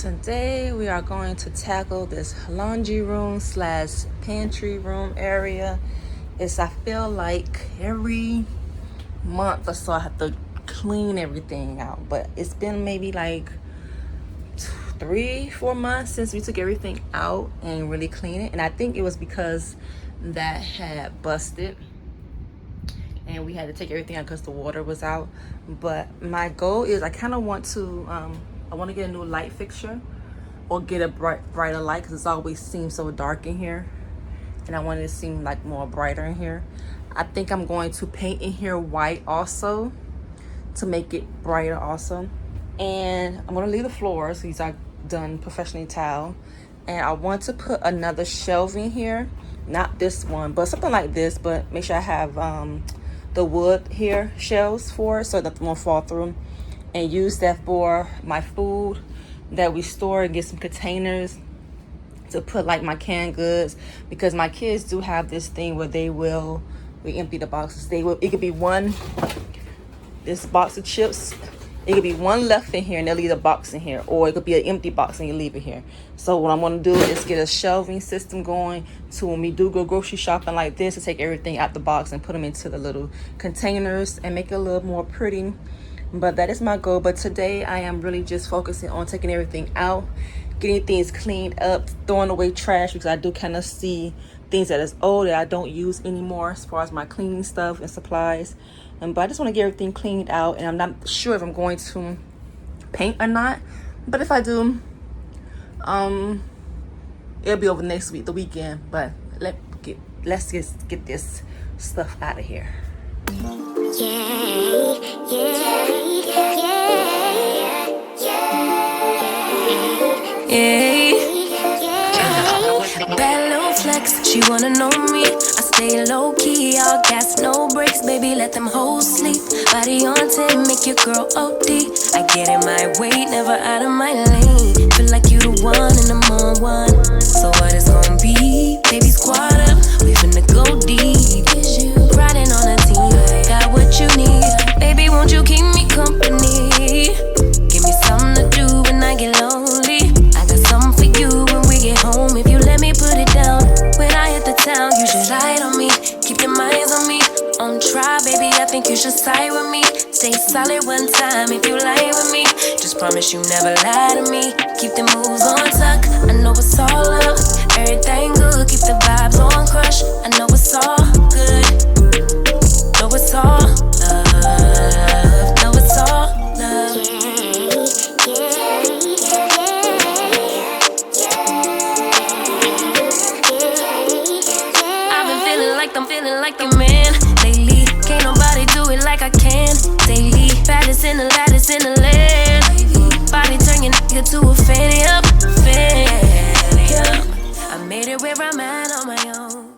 Today we are going to tackle this laundry room slash pantry room area. I feel like every month or so I have to clean everything out, but it's been maybe like 3-4 months since we took everything out and really cleaned it. And I think it was because that had busted and we had to take everything out because the water was out. But my goal is I kind of want to I want to get a new light fixture or get a brighter light, because it's always seems so dark in here and I want it to seem like more brighter in here. I think I'm going to paint in here white also to make it brighter also. And I'm going to leave the floors, these are done professionally tiled. And I want to put another shelving here, not this one but something like this, but make sure I have the wood here shelves for it so that won't fall through, and use that for my food that we store, and get some containers to put like my canned goods, because my kids do have this thing where we empty the boxes. It could be this box of chips, it could be one left in here and they'll leave the box in here, or it could be an empty box and you leave it here. So what I'm going to do is get a shelving system going to when we do go grocery shopping like this, to take everything out the box and put them into the little containers and make it a little more pretty. But that is my goal. But today I am really just focusing on taking everything out, getting things cleaned up, throwing away trash, because I do kind of see things that is old that I don't use anymore as far as my cleaning stuff and supplies. But I just want to get everything cleaned out, and I'm not sure if I'm going to paint or not. But if I do, it'll be over next week, the weekend. But let's just get this stuff out of here. Bad little flex, she wanna know me. I stay low key, all gas, no brakes, baby, let them hoes sleep. Body on 10, make your girl OD. I get in my way, never out of my lane. Feel like you the one and I'm on one. So what it's gonna be? Baby, squad up, we finna go deep. Riding on a team, got what you need. Baby, won't you keep me company? Give me something to do when I get lonely. I got something for you when we get home. If you let me put it down, when I hit the town, you should ride on me. Keep your minds on me. On try, baby, I think you should side with me. Stay solid one time if you lie with me. Just promise you never lie to me. Keep the moves on tuck, I know it's all up. Everything good, keep the vibes on crush. I know it's all good. Know it's all love. Know it's all love. I've been feeling like I'm feeling like a man lately. Can't nobody do it like I can daily. Baddest in the land. Body turn your nigga to a fanny up. I made it where I'm at on my own.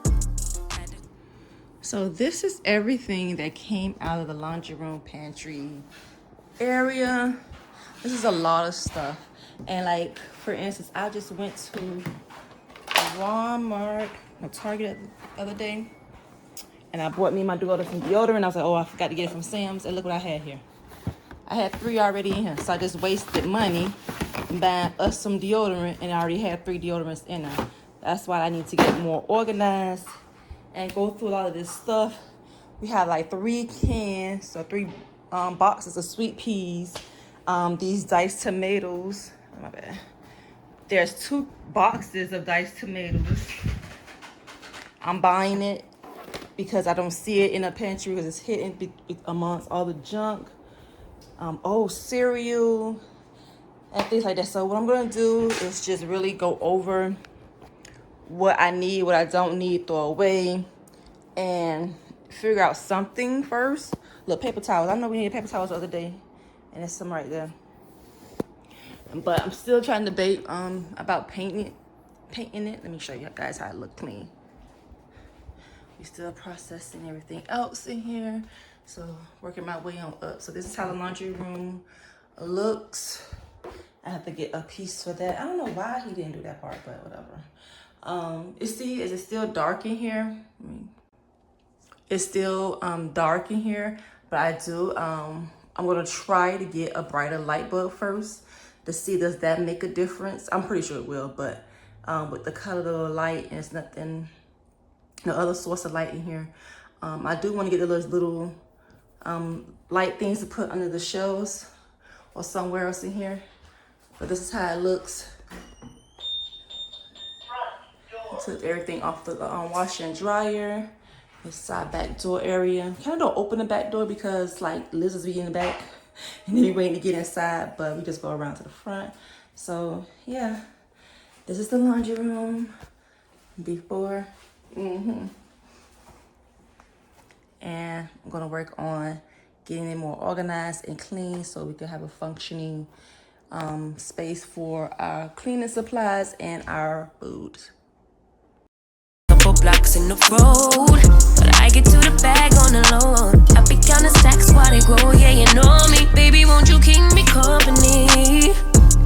So this is everything that came out of the laundry room pantry area. This is a lot of stuff. And like, for instance, I just went to Target the other day, and I bought me and my daughter some deodorant. I was like, oh, I forgot to get it from Sam's, and look what I had here. I had 3 already in here, so I just wasted money buying us some deodorant, and I already had 3 deodorants in there. That's why I need to get more organized and go through a lot of this stuff. We have like 3 cans, or 3 boxes of sweet peas, these diced tomatoes. My bad. There's 2 boxes of diced tomatoes. I'm buying it because I don't see it in a pantry, because it's hidden amongst all the junk. Cereal and things like that. So what I'm gonna do is just really go over what I need, what I don't need, throw away, and figure out something first. Look, paper towels. I know we needed paper towels the other day, and there's some right there. But I'm still trying to debate about painting it. Let me show you guys how it look clean. We still processing everything else in here, so working my way on up. So this is how the laundry room looks. I have to get a piece for that. I don't know why he didn't do that part, but whatever. Is it still dark in here? It's still dark in here, but I'm gonna try to get a brighter light bulb first, to see does that make a difference. I'm pretty sure it will, but with the color of the light, and it's nothing, no other source of light in here. I do want to get those little light things to put under the shelves or somewhere else in here. But this is how it looks. I took everything off the washer and dryer. This side back door area. Kind of don't open the back door because like lizards be in the back and then we waiting to get inside, but we just go around to the front. So yeah, this is the laundry room before. And I'm gonna work on getting it more organized and clean so we can have a functioning space for our cleaning supplies and our food. Couple blocks in the road, but I get to the bag on the low. I be counting stacks while they grow, yeah, you know me. Baby, won't you keep me company?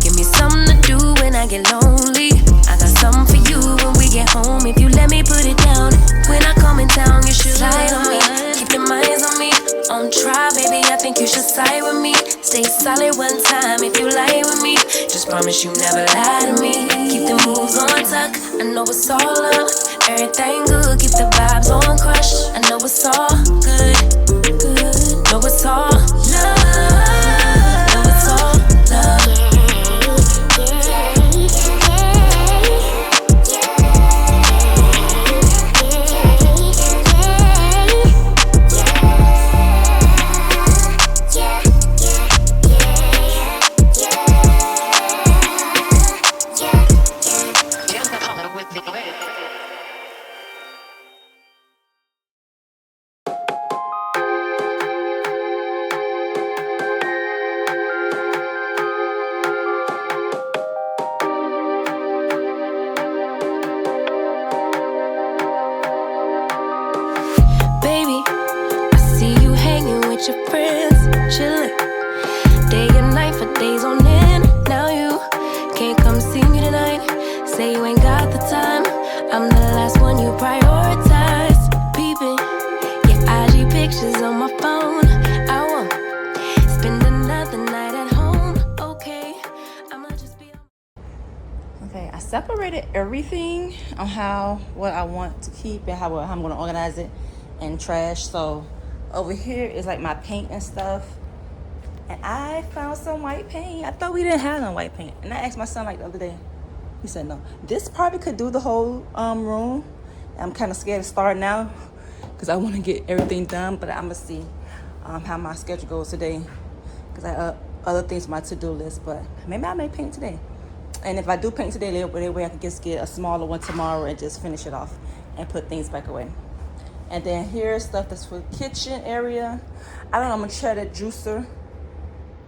Give me something to do when I get lonely. I got something for you when we get home. If you let me put it down, when I come in town, you should slide on me. Keep your minds on me. On try, baby, I think you should side with me. Stay solid one time if you lie with me. Just promise you never lie to me. Keep the moves on tuck. I know it's all up. Everything good, keep the vibes on crush. I know it's all good, good. Know it's all love. Know it's all love. Your friends chilling day and night for days on end. Now you can't come see me tonight. Say you ain't got the time. I'm the last one you prioritize. Peeping your IG pictures on my phone. I won't spend another night at home. Okay, I'ma just be. Okay, I separated everything on what I want to keep and how I'm gonna organize it and trash. So over here is like my paint and stuff. And I found some white paint. I thought we didn't have no white paint. And I asked my son like the other day. He said no. This probably could do the whole room. I'm kind of scared to start now because I want to get everything done. But I'm going to see how my schedule goes today because I have other things on my to-do list. But maybe I may paint today. And if I do paint today, that way I can just get a smaller one tomorrow and just finish it off and put things back away. And then here's stuff that's for the kitchen area. I don't know, I'm gonna try that juicer.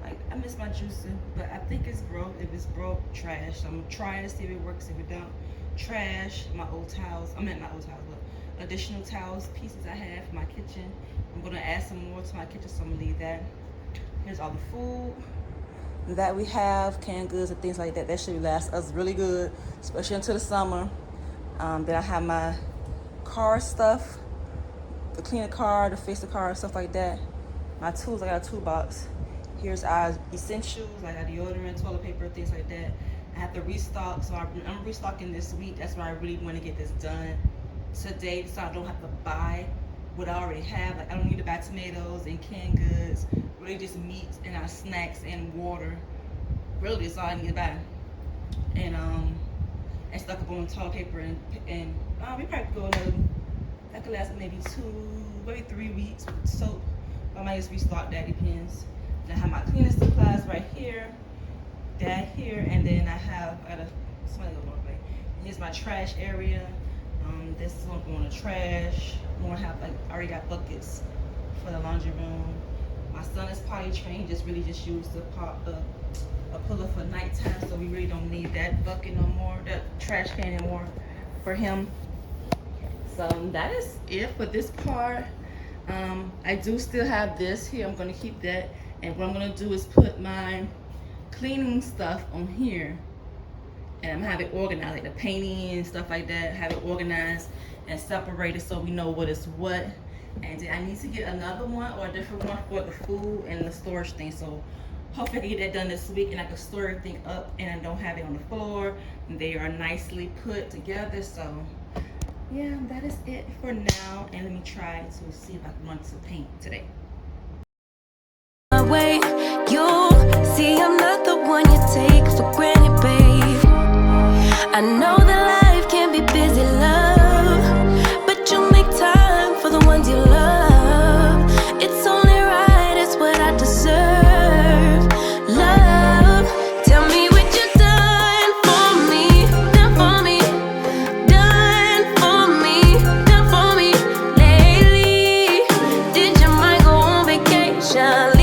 Like, I miss my juicer, but I think it's broke. If it's broke, trash. So I'm gonna try to see if it works. If it don't, trash my old towels. I meant not old towels, but additional towels, pieces I have for my kitchen. I'm gonna add some more to my kitchen, so I'm gonna leave that. Here's all the food that we have, canned goods and things like that. That should last us really good, especially until the summer. Then I have my car stuff. To clean a car, to fix the car, stuff like that. My tools, I got a toolbox. Here's our essentials, like our deodorant, toilet paper, things like that. I have to restock, so I'm restocking this week. That's why I really want to get this done today, so I don't have to buy what I already have. Like I don't need to buy tomatoes and canned goods. Really just meat and our snacks and water. Really, that's all I need to buy. And stuck up on toilet paper and we probably go another. That could last maybe 3 weeks with soap. I might just restock that, depends. And I have my cleaning supplies right here, that here, and then I got a somebody go more way. Here's my trash area. This is going to go in the trash. I'm gonna have I already got buckets for the laundry room. My son is potty trained. Just used a puller for nighttime, so we really don't need that bucket no more, that trash can anymore for him. So that is it for this part. I do still have this here. I'm gonna keep that. And what I'm gonna do is put my cleaning stuff on here. And I'm gonna have it organized, like the painting and stuff like that. Have it organized and separated so we know what is what. And then I need to get another one or a different one for the food and the storage thing. So hopefully I can get that done this week and I can store everything up and I don't have it on the floor. They are nicely put together. So yeah, that is it for now. And let me try to see if I can run to paint today. Way, you see, I'm not the one you take for granted, babe. I know that life can be busy, love, but you make time for the ones you love. It's only right, it's what I deserve. Love, tell me what you done for me, done for me, done for me, done for me lately. Did your mind go on vacation?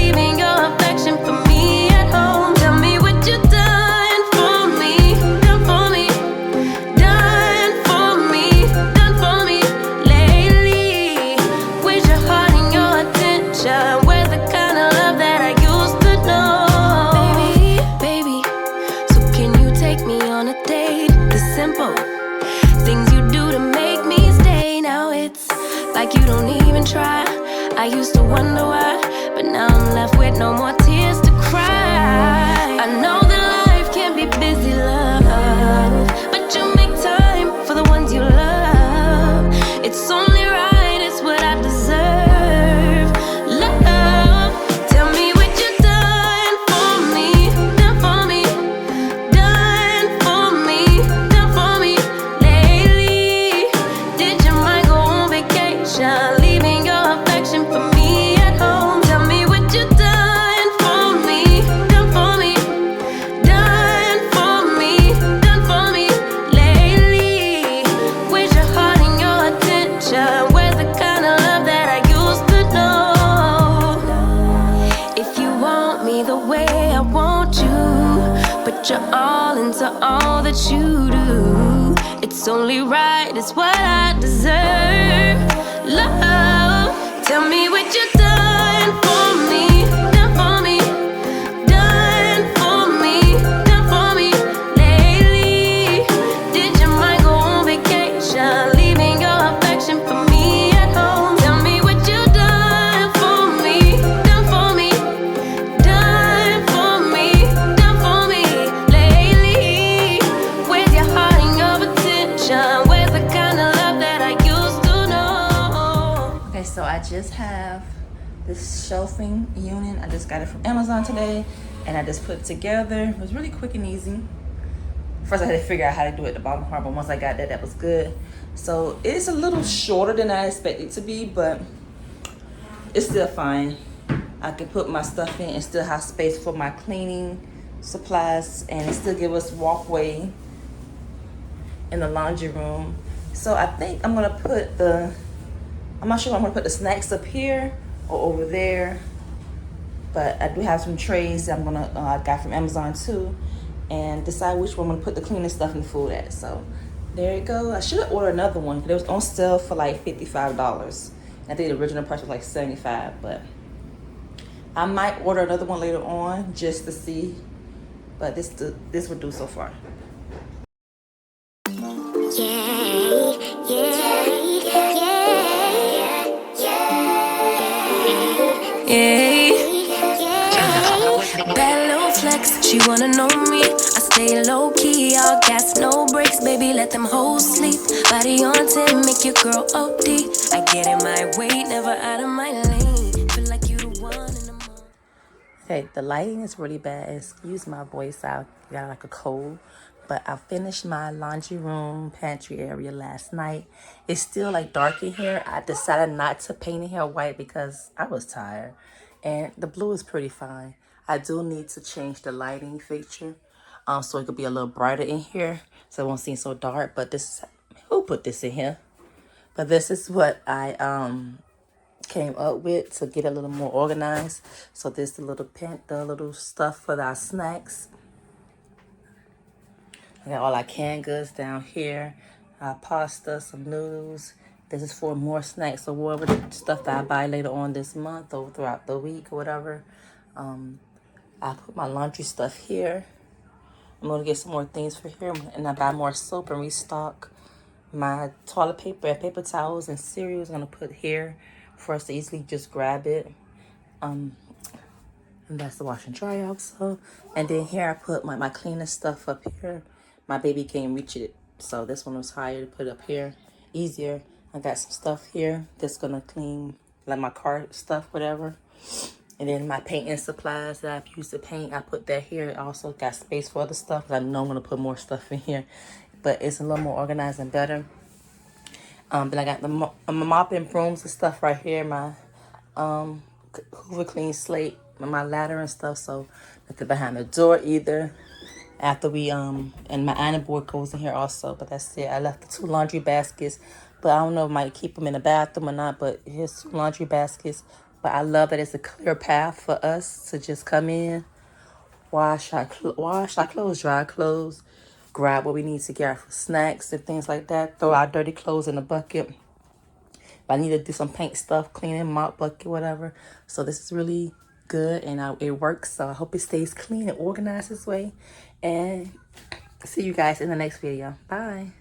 I used to wonder why, but now I'm left with no more tears to cry. I know that life can be busy, love, but you make time for the ones you love. It's only right, it's what I deserve. Love, tell me what you done for me, done for me, done for me, done for me lately. Did your mind go on vacation? Leaving your affection for me at home. Tell me what you done for me, done for me, done for me, done for me lately. Where's your heart and your attention? Where's the kind of love that I used to know? If you want me the way I want you, put your all into all that you do. It's only right, it's what I deserve. Love, tell me what you done for me, done for me, done for me, done for me lately. Did your mind go on vacation? Leaving your affection for me at home. Tell me what you done for me, done for me, done for me, done for me lately. Where's your heart and your attention? Where's the kind of love that I used to know? Okay, so I just have this shelving unit. I just got it from Amazon today and I just put it together. It was really quick and easy. First I had to figure out how to do it at the bottom part, but once I got that, that was good. So it's a little shorter than I expected it to be, but it's still fine. I can put my stuff in and still have space for my cleaning supplies, and it still give us walkway in the laundry room. So I think I'm gonna put I'm not sure if I'm gonna put the snacks up here or over there, but I do have some trays that I'm gonna I got from Amazon too, and decide which one I'm gonna put the cleaning stuff and food at. So there you go. I should have ordered another one because it was on sale for like $55. I think the original price was like $75, but I might order another one later on just to see. But this would do so far. Bad little flex, she wanna know me. I stay low key, all gas, no brakes, baby, let them hoes sleep. Body on 10, make your girl OD. I get in my way, never out of my lane. Feel like you the one in the morning. Okay, the lighting is really bad. Excuse my voice, I got like a cold. But I finished my laundry room, pantry area last night. It's still like dark in here. I decided not to paint in here white because I was tired. And the blue is pretty fine. I do need to change the lighting fixture so it could be a little brighter in here so it won't seem so dark. But this, who put this in here? But this is what I came up with to get a little more organized. So this the little stuff for our snacks. I got all our canned goods down here. Pasta, some noodles. This is for more snacks or whatever the stuff that I buy later on this month or throughout the week or whatever. I put my laundry stuff here. I'm going to get some more things for here. And I buy more soap and restock. My toilet paper and paper towels and cereals I'm going to put here for us to easily just grab it. And that's the wash and dry also. And then here I put my cleaning stuff up here. My baby can't reach it, so this one was higher to put up here. Easier. I got some stuff here that's gonna clean, like my car stuff, whatever. And then my painting supplies that I've used to paint, I put that here. I also got space for other stuff. I know I'm gonna put more stuff in here, but it's a little more organized and better. But I got the mopping brooms and stuff right here. My Hoover Clean slate, my ladder and stuff. So nothing behind the door either. After we and my ironing board goes in here also. But that's it. I left the 2 laundry baskets, but I don't know if I might keep them in the bathroom or not. But here's 2 laundry baskets. But I love that it's a clear path for us to just come in, wash our clothes, dry our clothes, grab what we need to get for snacks and things like that. Throw our dirty clothes in a bucket. If I need to do some paint stuff, cleaning, mop bucket, whatever. So this is really good and it works. So I hope it stays clean and organized this way. And see you guys in the next video. Bye.